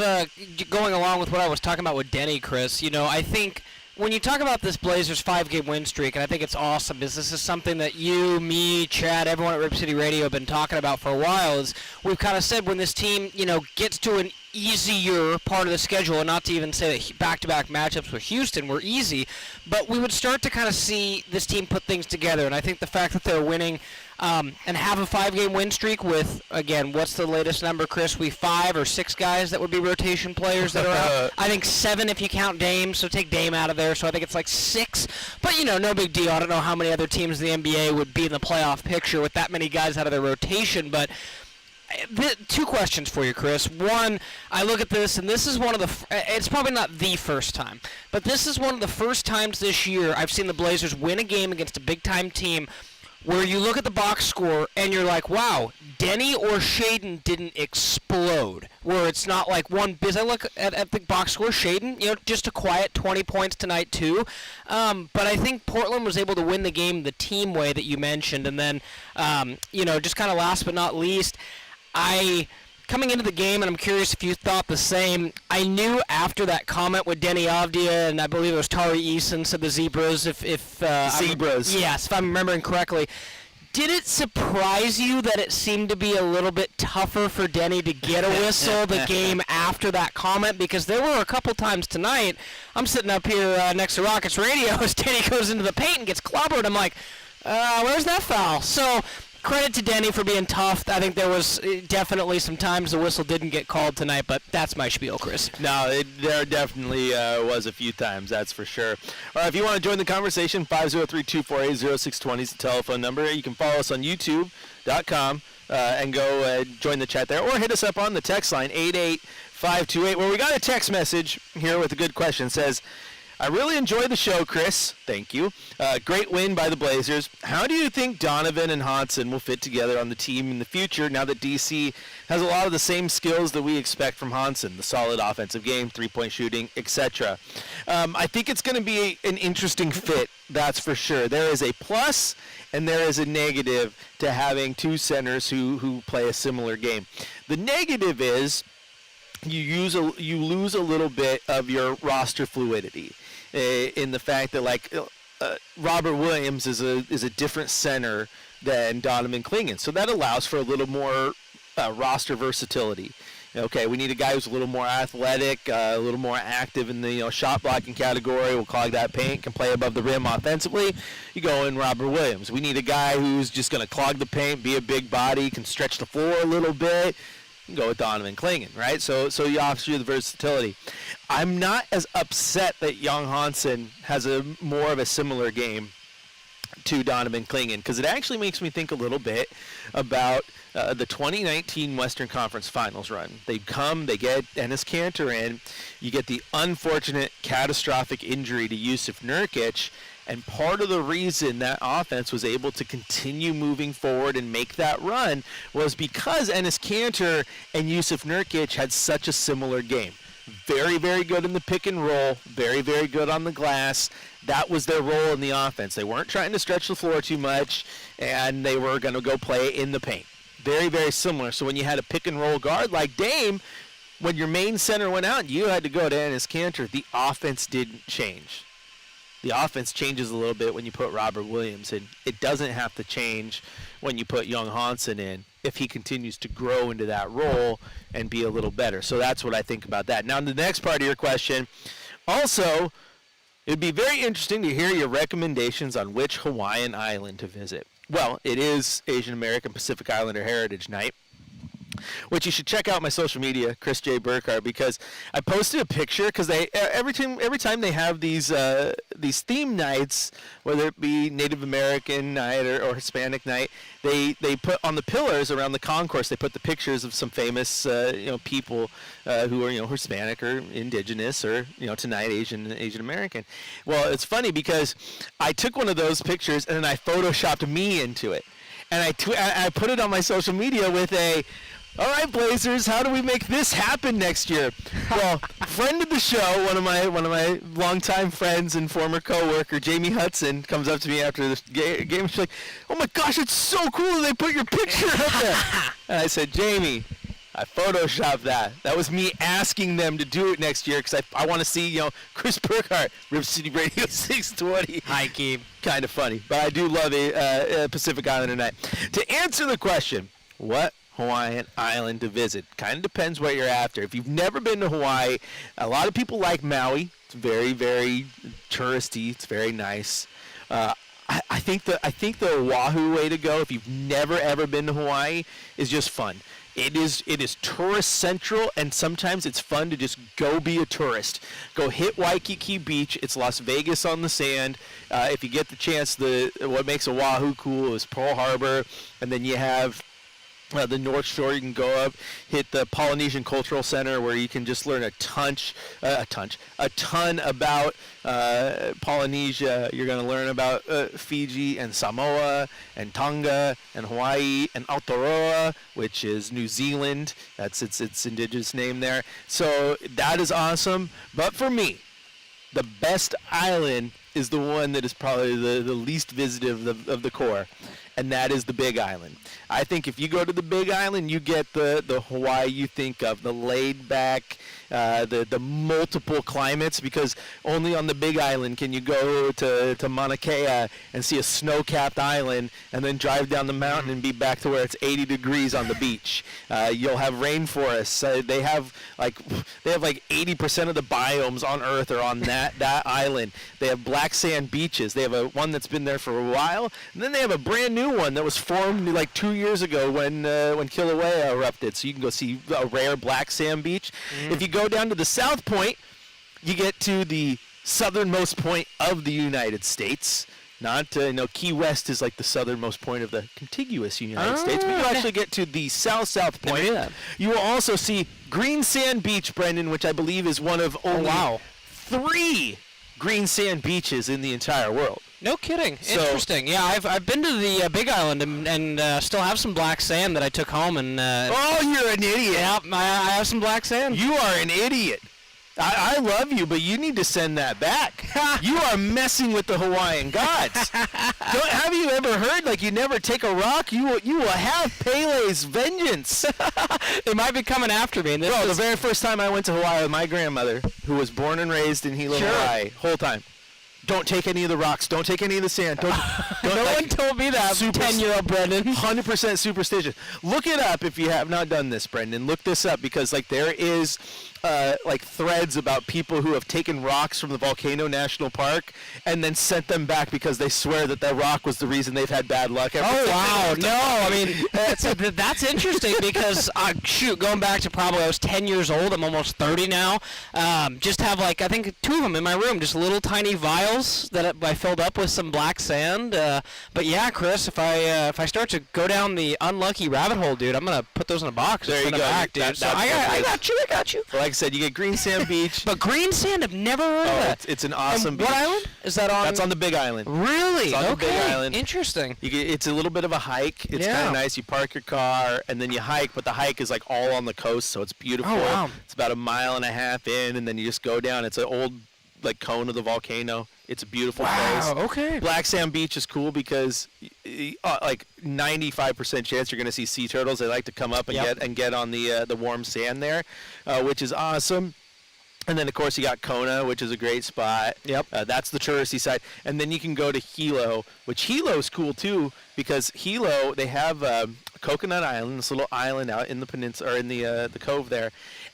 going along with what I was talking about with Denny, Chris. I think when you talk about this Blazers 5-game win streak, and I think it's awesome, because this is something that you, me, Chad, everyone at Rip City Radio have been talking about for a while, is we've kind of said when this team, gets to an easier part of the schedule, and not to even say that back-to-back matchups with Houston were easy, but we would start to kind of see this team put things together. And I think the fact that they're winning and have a 5-game win streak with, again, what's the latest number, Chris? 5 or 6 guys that would be rotation players that are out. I think 7 if you count Dame, so take Dame out of there, so I think it's like 6. But, no big deal. I don't know how many other teams in the NBA would be in the playoff picture with that many guys out of their rotation, but two questions for you, Chris. One, I look at this, and this is one of the it's probably not the first time, but this is one of the first times this year I've seen the Blazers win a game against a big-time team where you look at the box score and you're like, wow, Denny or Shaden didn't explode. Where it's not like one, because I look at the box score, Shaden, just a quiet 20 points tonight too. But I think Portland was able to win the game the team way that you mentioned. And then, just kind of last but not least, coming into the game, and I'm curious if you thought the same, I knew after that comment with Denny Avdia, and I believe it was Tari Eason said the Zebras, Zebras. Yes, if I'm remembering correctly. Did it surprise you that it seemed to be a little bit tougher for Denny to get a whistle the game after that comment? Because there were a couple times tonight, I'm sitting up here next to Rockets Radio as Denny goes into the paint and gets clobbered. I'm like, where's that foul? So credit to Denny for being tough. I think there was definitely some times the whistle didn't get called tonight, but that's my spiel, Chris. No, there definitely was a few times, that's for sure. All right, if you want to join the conversation, 503-248-0620 is the telephone number. You can follow us on YouTube.com and go join the chat there, or hit us up on the text line, 88528, where we got a text message here with a good question. It says, I really enjoyed the show, Chris. Thank you. Great win by the Blazers. How do you think Donovan and Hodson will fit together on the team in the future now that DC has a lot of the same skills that we expect from Hodson, the solid offensive game, three-point shooting, etc.? I think it's going to be an interesting fit, that's for sure. There is a plus and there is a negative to having two centers who play a similar game. The negative is you lose a little bit of your roster fluidity in the fact that Robert Williams is a different center than Donovan Clingan, so that allows for a little more roster versatility. Okay, we need a guy who's a little more athletic, a little more active in the shot blocking category. Will clog that paint, can play above the rim offensively. You go in Robert Williams. We need a guy who's just going to clog the paint, be a big body, can stretch the floor a little bit. You go with Donovan Clingan, right? So you offer you the versatility. I'm not as upset that Young Hansen has a more of a similar game to Donovan Clingan, because it actually makes me think a little bit about the 2019 Western Conference Finals run. They get Enes Kanter in, you get the unfortunate catastrophic injury to Yusuf Nurkic, and part of the reason that offense was able to continue moving forward and make that run was because Enes Kanter and Yusuf Nurkic had such a similar game. Very, very good in the pick and roll, very, very good on the glass. That was their role in the offense. They weren't trying to stretch the floor too much, and they were going to go play in the paint. Very, very similar. So when you had a pick and roll guard like Dame, when your main center went out and you had to go to Enes Kanter, the offense didn't change. The offense changes a little bit when you put Robert Williams in. It doesn't have to change when you put Young Hansen in if he continues to grow into that role and be a little better. So that's what I think about that. Now, the next part of your question, also, it'd be very interesting to hear your recommendations on which Hawaiian island to visit. Well, it is Asian American Pacific Islander Heritage Night, which you should check out my social media, Chris J. Burkhardt, because I posted a picture because they every time they have these theme nights, whether it be Native American night or Hispanic night, they put on the pillars around the concourse, they put the pictures of some famous people who are Hispanic or Indigenous or tonight Asian American. Well, it's funny because I took one of those pictures and then I photoshopped me into it, and I put it on my social media with all right, Blazers, how do we make this happen next year? Well, friend of the show, one of my longtime friends and former coworker, Jamie Hudson, comes up to me after this game. She's like, "Oh my gosh, it's so cool that they put your picture up there." And I said, "Jamie, I photoshopped that. That was me asking them to do it next year because I want to see Chris Burkhardt, Rip City Radio 620." Hi, Keem. Kind of funny, but I do love a Pacific Islander night. To answer the question, what Hawaiian island to visit? Kind of depends what you're after. If you've never been to Hawaii, a lot of people like Maui. It's very, very touristy. It's very nice. I think the Oahu way to go, if you've never ever been to Hawaii, is just fun. It is tourist central, and sometimes it's fun to just go be a tourist. Go hit Waikiki Beach. It's Las Vegas on the sand. If you get the chance, what makes Oahu cool is Pearl Harbor, and then you have the North Shore. You can go up, hit the Polynesian Cultural Center, where you can just learn a ton about Polynesia. You're going to learn about Fiji and Samoa and Tonga and Hawaii and Aotearoa, which is New Zealand. That's its indigenous name there. So that is awesome. But for me, the best island is the one that is probably the least visited of the core, and that is the Big Island. I think if you go to the Big Island, you get the Hawaii you think of, the laid back, the multiple climates, because only on the Big Island can you go to Mauna Kea and see a snow-capped island and then drive down the mountain and be back to where it's 80 degrees on the beach. You'll have rainforests. They have like 80% of the biomes on Earth are on that island. They have black sand beaches. They have one that's been there for a while, and then they have a brand new one that was formed like 2 years ago when Kilauea erupted. So you can go see a rare black sand beach. If you go down to the South Point, you get to the southernmost point of the United States. Not Key West is like the southernmost point of the contiguous United States, but you actually get to the south point. You will also see Green Sand Beach, Brendan, which I believe is one of only 3 green sand beaches in the entire world. No kidding. Interesting. Yeah, I've been to the Big Island and still have some black sand that I took home and. Oh, you're an idiot! Yeah, I have some black sand. You are an idiot. I love you, but you need to send that back. You are messing with the Hawaiian gods. Have you ever heard, like, you never take a rock? You will have Pele's vengeance. They might be coming after me. Bro, the very first time I went to Hawaii with my grandmother, who was born and raised in Hilo, Hawaii, whole time. Don't take any of the rocks. Don't take any of the sand. No one told me that. 10-year-old Brendan. 100% superstitious. Look it up if you have not done this, Brendan. Look this up because like there is like threads about people who have taken rocks from the Volcano National Park and then sent them back because they swear that that rock was the reason they've had bad luck. Oh wow! No, I mean that's interesting because going back to probably I was 10 years old. I'm almost 30 now. Just have like I think 2 of them in my room, just little tiny vials that I filled up with some black sand. But yeah, Chris, if I start to go down the unlucky rabbit hole, dude, I'm gonna put those in a box. There you go, back, dude. So I got you. Like I said, you get Green Sand Beach. But Green Sand, I've never heard of that. It's an awesome beach. What island is that on? That's on the Big Island. Really? It's on the Big Island. Interesting. It's a little bit of a hike. It's kind of nice. You park your car and then you hike, but the hike is like all on the coast, so it's beautiful. Oh, wow. It's about 1.5 miles in, and then you just go down. It's an old like cone of the volcano. It's a beautiful place. Wow. Okay. Black Sand Beach is cool because like 95% chance you're going to see sea turtles. They like to come up and get on the warm sand there, which is awesome. And then, of course, you got Kona, which is a great spot. Yep. That's the touristy side. And then you can go to Hilo, which Hilo is cool, too, because Hilo, they have Coconut Island, this little island out in the peninsula, or in the cove there.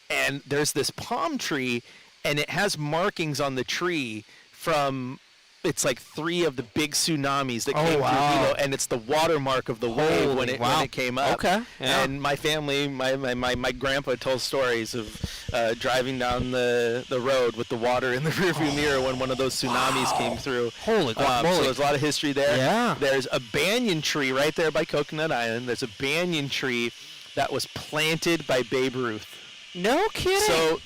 And there's this palm tree, and it has markings on the tree from... It's like 3 of the big tsunamis that came through Hilo, and it's the watermark of the wave when it came up. Okay. Yeah. And my family, my grandpa told stories of driving down the road with the water in the rearview mirror when one of those tsunamis came through. Holy guacamole. So there's a lot of history there. Yeah. There's a banyan tree right there by Coconut Island. There's a banyan tree that was planted by Babe Ruth. No kidding.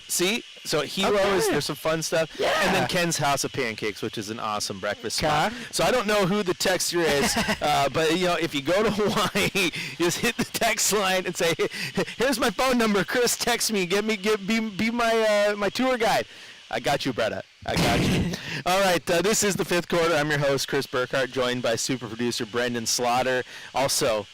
So Hilo there's some fun stuff. Yeah. And then Ken's House of Pancakes, which is an awesome breakfast spot. So I don't know who the texter is, but if you go to Hawaii, just hit the text line and say, "Here's my phone number. Chris, text me. Be my tour guide." I got you, Bretta. I got you. All right, this is the 5th quarter. I'm your host, Chris Burkhardt, joined by super producer Brendan Slaughter. Also,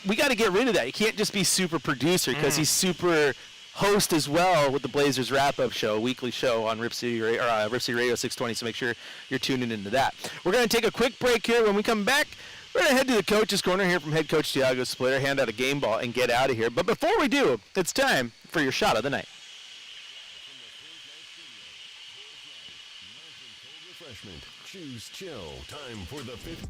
we got to get rid of that. You can't just be super producer because he's super host as well with the Blazers wrap-up show, a weekly show on Rip City Radio 620, so make sure you're tuning into that. We're going to take a quick break here. When we come back, we're going to head to the coach's corner here from head coach Tiago Splitter, hand out a game ball, and get out of here. But before we do, it's time for your shot of the night. Refreshment. Choose chill. Time for the 5th.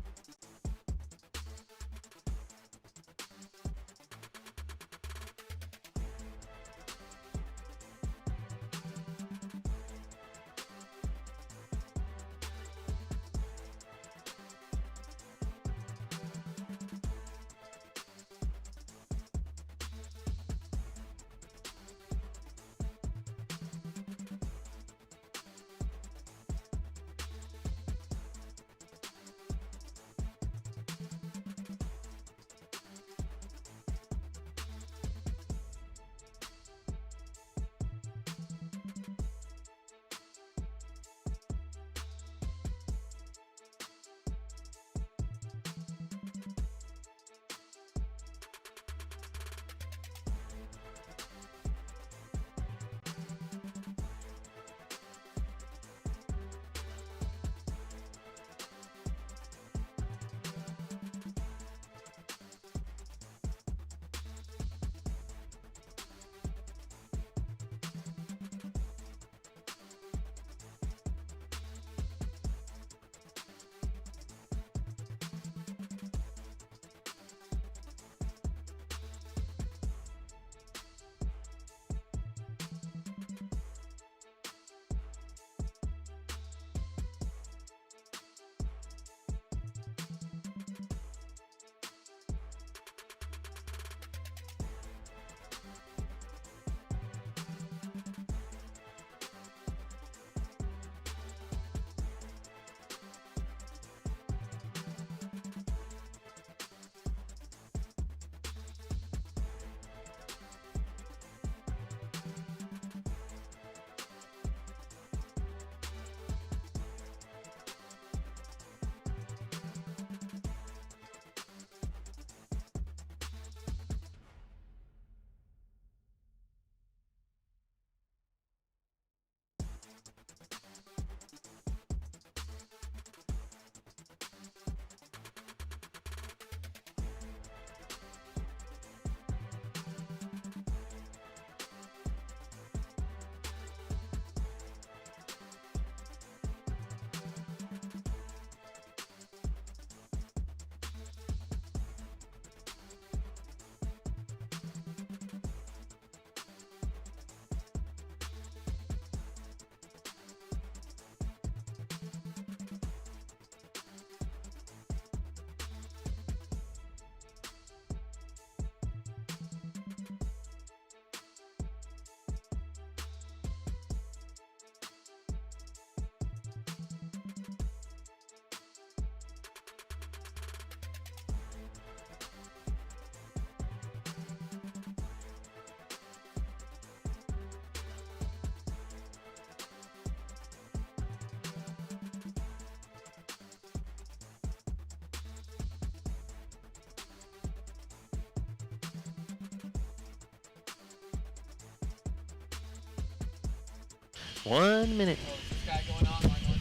1 minute. Oh, is this guy going on? Line one?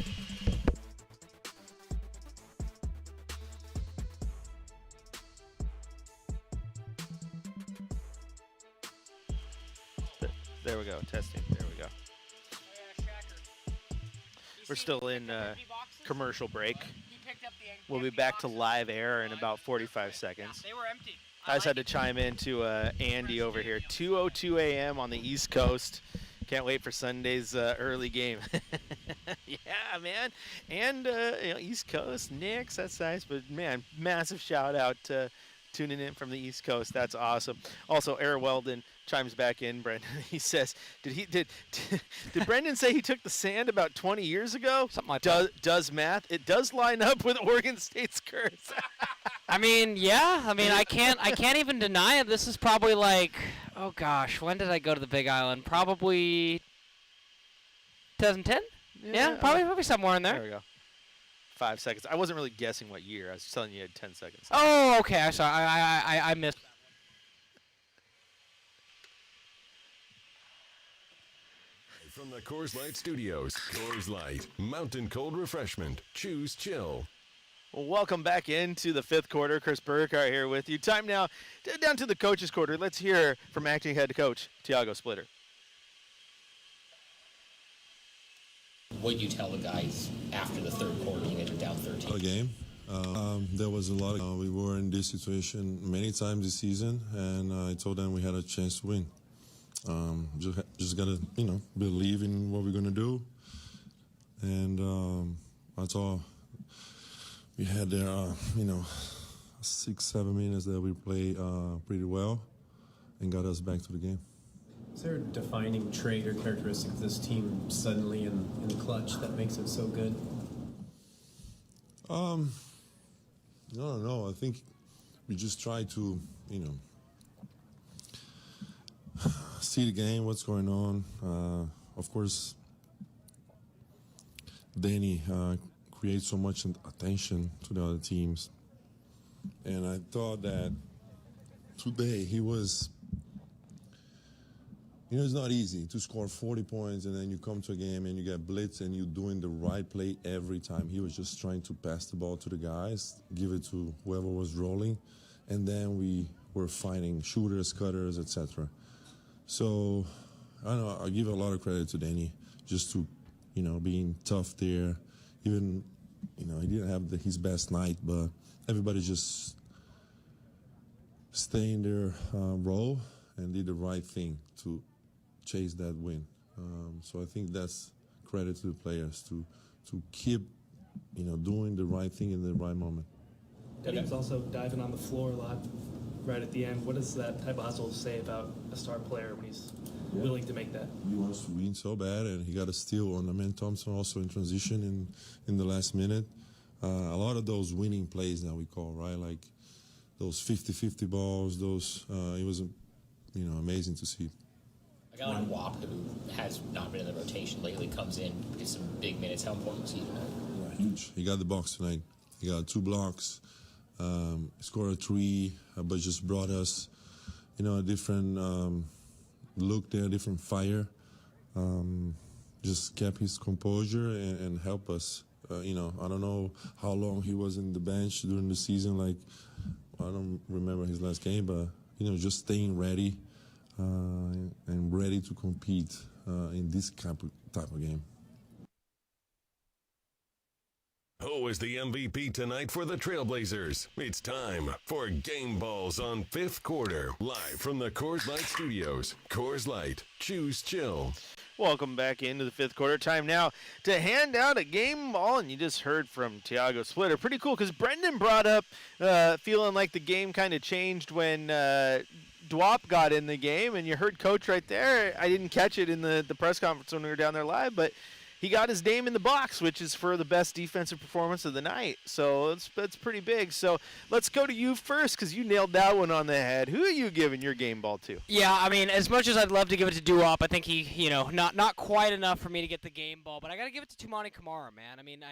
There we go. Testing. There we go. We're still in commercial break. We'll be back to live air in about 45 seconds. They were empty. I just had to chime in to Andy over here. 2:02 a.m. on the East Coast. Can't wait for Sunday's early game. Yeah, man. And East Coast, Knicks, that's nice. But, man, massive shout-out to tuning in from the East Coast. That's awesome. Also, Eric Weldon chimes back in, Brendan. He says, did Brendan say he took the sand about 20 years ago? Something like that. Does math. It does line up with Oregon State's curse. I mean, yeah. I mean, I can't even deny it. This is probably like, oh gosh, when did I go to the Big Island? Probably 2010. Yeah, probably somewhere in there. There we go. 5 seconds. I wasn't really guessing what year. I was telling you had 10 seconds. Oh, okay. I saw. I missed. From the Coors Light Studios, Coors Light, Mountain Cold Refreshment. Choose chill. Well, welcome back into the fifth quarter. Chris Burkhardt here with you. Time now down to the coaches' quarter. Let's hear from acting head coach Tiago Splitter. What did you tell the guys after the third quarter? You guys were down 13. A game. There was a lot of, we were in this situation many times this season, and I told them we had a chance to win. Just gotta, believe in what we're gonna do, and that's all. We had there, 6-7 minutes that we played pretty well, and got us back to the game. Is there a defining trait or characteristic of this team suddenly in the clutch that makes it so good? I don't know. I think we just try to, see the game, what's going on. Of course, Danny creates so much attention to the other teams. And I thought that today he was, it's not easy to score 40 points and then you come to a game and you get blitz and you're doing the right play every time. He was just trying to pass the ball to the guys, give it to whoever was rolling, and then we were finding shooters, cutters, etc. So, I don't know, I give a lot of credit to Danny just to, being tough there. Even, he didn't have his best night, but everybody just stay in their role and did the right thing to chase that win. So I think that's credit to the players to keep, doing the right thing in the right moment. Danny was also diving on the floor a lot right at the end. What does that type of hustle say about a star player when he's willing to make that? He wants to win so bad, and he got a steal on Amen Thompson also in transition in the last minute. A lot of those winning plays that we call, right? Like those 50-50 balls, it was, amazing to see. A guy like Wap, who has not been in the rotation lately, comes in, gets some big minutes. How important was he tonight? Huge. He got the box tonight. He got 2 blocks, scored a 3, but just brought us, a different look there, different fire. Just kept his composure and helped us. I don't know how long he was in the bench during the season. Like, I don't remember his last game, but, just staying ready and ready to compete in this type of game. Who is the MVP tonight for the Trailblazers? It's time for Game Balls on Fifth Quarter, live from the Coors Light Studios. Coors Light, choose chill. Welcome back into the fifth quarter. Time now to hand out a game ball, and you just heard from Tiago Splitter. Pretty cool, because Brendan brought up feeling like the game kind of changed when Dwop got in the game, and you heard Coach right there. I didn't catch it in the press conference when we were down there live, but he got his name in the box, which is for the best defensive performance of the night. So that's pretty big. So let's go to you first, because you nailed that one on the head. Who are you giving your game ball to? Yeah, I mean, as much as I'd love to give it to Dwop, I think he, not quite enough for me to get the game ball. But I got to give it to Tumani Kamara, man. I mean,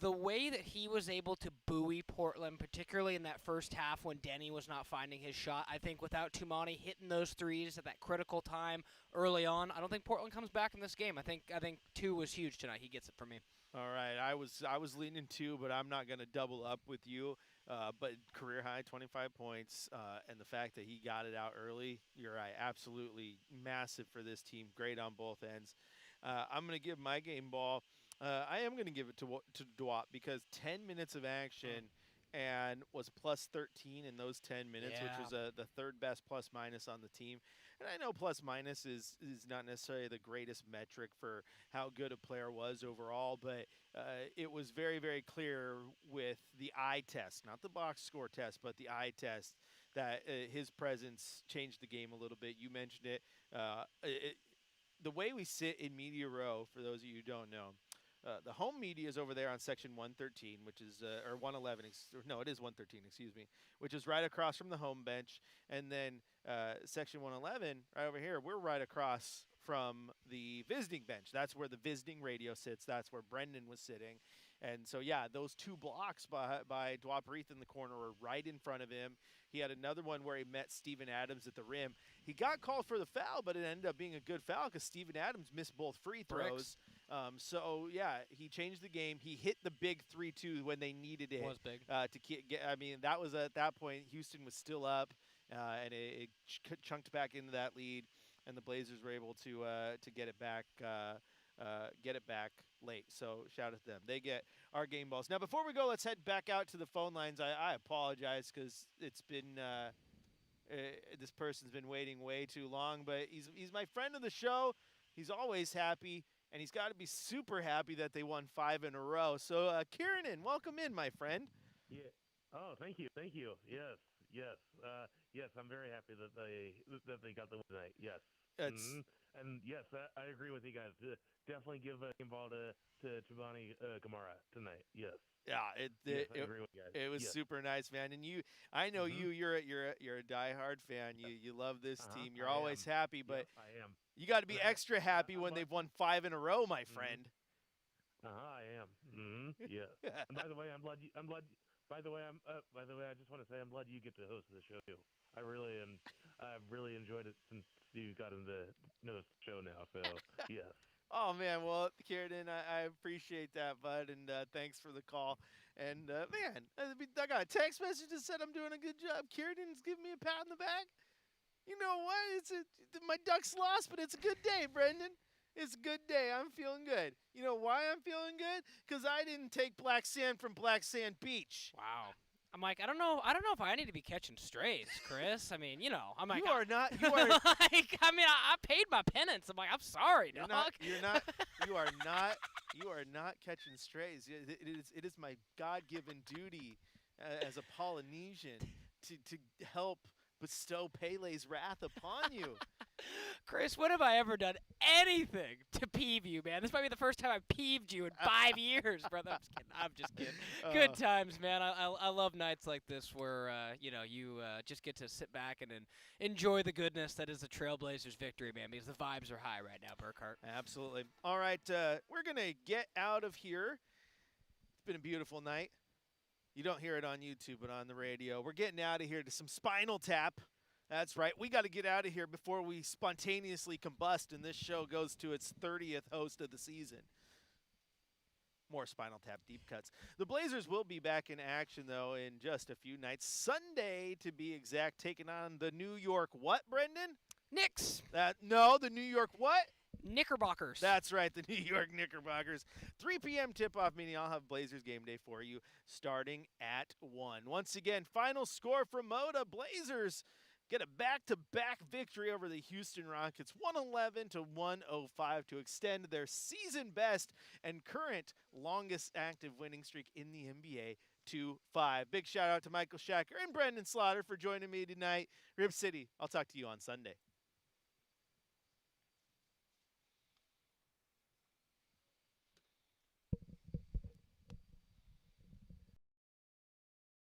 the way that he was able to buoy Portland, particularly in that first half when Denny was not finding his shot, I think without Tumani hitting those threes at that critical time early on, I don't think Portland comes back in this game. I think 2 was huge tonight. He gets it from me. All right, I was leaning 2, but I'm not going to double up with you. But career high, 25 points, and the fact that he got it out early, you're right, absolutely massive for this team. Great on both ends. I'm going to give my game ball. I am going to give it to Dwop because 10 minutes of action and was plus 13 in those 10 minutes, which was the third best plus minus on the team. And I know plus minus is not necessarily the greatest metric for how good a player was overall, but it was very, very clear with the eye test, not the box score test, but the eye test, that his presence changed the game a little bit. You mentioned it. The way we sit in media row, for those of you who don't know, the home media is over there on section 113, which is, or 111, no, it is 113, excuse me, which is right across from the home bench. And then section 111, right over here, we're right across from the visiting bench. That's where the visiting radio sits. That's where Brendan was sitting. And so, yeah, those 2 blocks by Dwop Reith in the corner were right in front of him. He had another one where he met Steven Adams at the rim. He got called for the foul, but it ended up being a good foul because Steven Adams missed both free throws. So, yeah, he changed the game. He hit the big 3-2 when they needed it. Was big. I mean, that was at that point, Houston was still up, and it chunked back into that lead, and the Blazers were able to get it back late. So shout out to them. They get our game balls. Now, before we go, let's head back out to the phone lines. I apologize because it's been this person's been waiting way too long, but he's my friend of the show. He's always happy, and he's got to be super happy that they won 5 in a row. So, Kieran, welcome in, my friend. Yeah. Oh, thank you. Yes. Yes, I'm very happy that they got the win tonight. Yes. And yes, I agree with you guys. Definitely give a game ball to Chobani Kamara tonight. Yes. Yeah, I agree with you guys. It was super nice, man. And I know you're a diehard fan. You love this team. You're always happy, but I am. You got to be extra happy when they've won 5 in a row, my friend. I am. Yeah. And by the way, I'm glad. By the way, I just want to say I'm glad you get to host the show too. I really am. I've really enjoyed it since you got into the show now. So yes. Oh man, well, Kieran, I appreciate that, bud, and thanks for the call. And man, I got a text message that said I'm doing a good job. Kieran's giving me a pat on the back. You know what? My Ducks lost, but it's a good day, Brendan. It's a good day. I'm feeling good. You know why I'm feeling good? Because I didn't take black sand from Black Sand Beach. Wow. I'm like, I don't know if I need to be catching strays, Chris. I mean, I'm like, you are not. Like, I mean, I paid my penance. I'm like, I'm sorry, dog. You are not catching strays. It is my God-given duty as a Polynesian to help bestow Pele's wrath upon you. Chris, when have I ever done anything to peeve you, man? This might be the first time I've peeved you in 5 years, brother. I'm just kidding. Good times, man. I love nights like this where, you just get to sit back and enjoy the goodness that is the Trailblazers victory, man, because the vibes are high right now, Burkhardt. Absolutely. All right, we're going to get out of here. It's been a beautiful night. You don't hear it on YouTube, but on the radio. We're getting out of here to some Spinal Tap. That's right. We got to get out of here before we spontaneously combust and this show goes to its 30th host of the season. More Spinal Tap deep cuts. The Blazers will be back in action, though, in just a few nights. Sunday, to be exact, taking on the New York what, Brendan? Knicks. No, the New York what? Knickerbockers. That's right, the New York Knickerbockers. 3 p.m. tip-off, meaning I'll have Blazers game day for you starting at 1. Once again, final score from Moda. Blazers get a back-to-back victory over the Houston Rockets, 111-105 to extend their season best and current longest active winning streak in the NBA to 5. Big shout-out to Michael Shacker and Brendan Slaughter for joining me tonight. Rip City, I'll talk to you on Sunday.